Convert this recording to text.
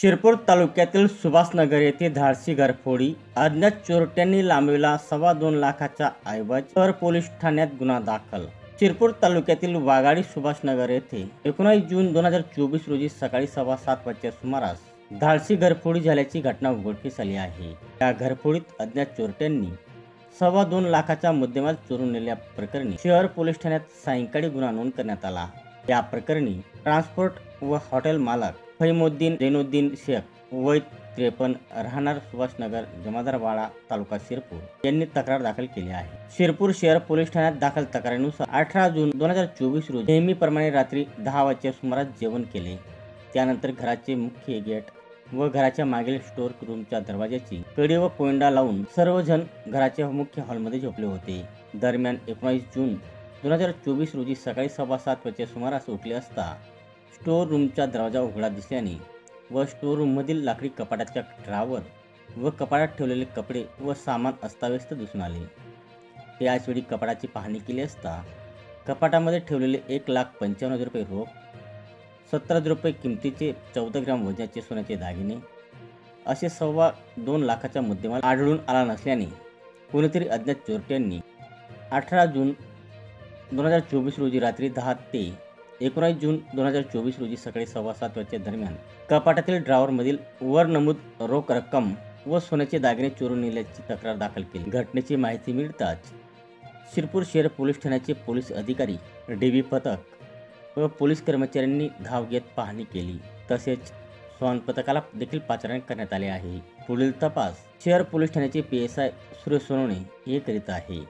शिरपूर तालुक्यातील सुभाषनगर येथे धाडसी घरफोडी. अज्ञात चोरट्यांनी लांबविला 2.25 लाखाचा ऐवज. शहर पोलीस ठाण्यात गुन्हा दाखल. शिरपूर तालुक्यातील वाघाडी सुभाषनगर येथे 19 जून 2024 रोजी सकाळी 7:15 वाजच्या सुमारास धाडसी घरफोडी झाल्याची घटना उघडकीस आली आहे. या घरफोडीत अज्ञात चोरट्यांनी 2.25 लाखाचा मुद्देमाल चोरून नेल्या प्रकरणी शहर पोलीस ठाण्यात सायंकाळी गुन्हा नोंद करण्यात आला. या प्रकरणी ट्रान्सपोर्ट व हॉटेल मालक फहीमुद्दीन जैनुद्दीन शेख वय 53 राहणार सुभाषनगर जमादारवाडा तालुका शिरपूर यांनी तक्रार दाखल केली आहे. शिरपूर शहर पोलीस ठाण्यात दाखल तक्रारीनुसार 18 जून 2024 रोजी नेहमीप्रमाणे रात्री 10 वाजच्या सुमारास जेवण केले. त्यानंतर घराचे मुख्य गेट व घराच्या मागील स्टोर रूमच्या दरवाजाची कडी व कोंडा लावून सर्वजण घराच्या मुख्य हॉलमध्ये झोपले होते. दरम्यान 19 जून 2024 रोजी सकाळी 7:15 वाजच्या सुमारास उठले असता स्टोर रूमचा दरवाजा उघडा दिसल्याने व स्टोर रूममधील लाकडी कपाटाच्या ड्रावर व कपाटात ठेवलेले कपडे व सामान अस्ताव्यस्त दिसून आले. त्याचवेळी कपाटाची पाहणी केली असता कपाटामध्ये ठेवलेले 1,55,000 रुपये रोख, 17,000 रुपये किमतीचे 14 ग्रॅम वजनाचे सोन्याचे दागिने असे 2.25 लाखाचा मुद्देमाल आढळून आला नसल्याने कोणीतरी अज्ञात चोरट्यांनी 18 जून 2024 रोजी रात्री 10 ते 19 जून 2024 रोजी सकाळी 7:15 वाजच्या दरम्यान कपाटातील ड्रॉवरमधील वर नमूद रोख रक्कम व सोन्याचे दागिने चोरून नेल्याची तक्रार दाखल केली. घटनेची माहिती मिळताच शिरपूर शहर पोलीस ठाण्याचे पोलीस अधिकारी, DB पथक व पोलीस कर्मचाऱ्यांनी धाव घेत पाहणी केली. तसेच श्वान पथकाला देखील पाचारण करण्यात आले आहे. पुढील तपास शहर पोलीस ठाण्याचे PSI सुरेश सोनवणे हे करीत आहे.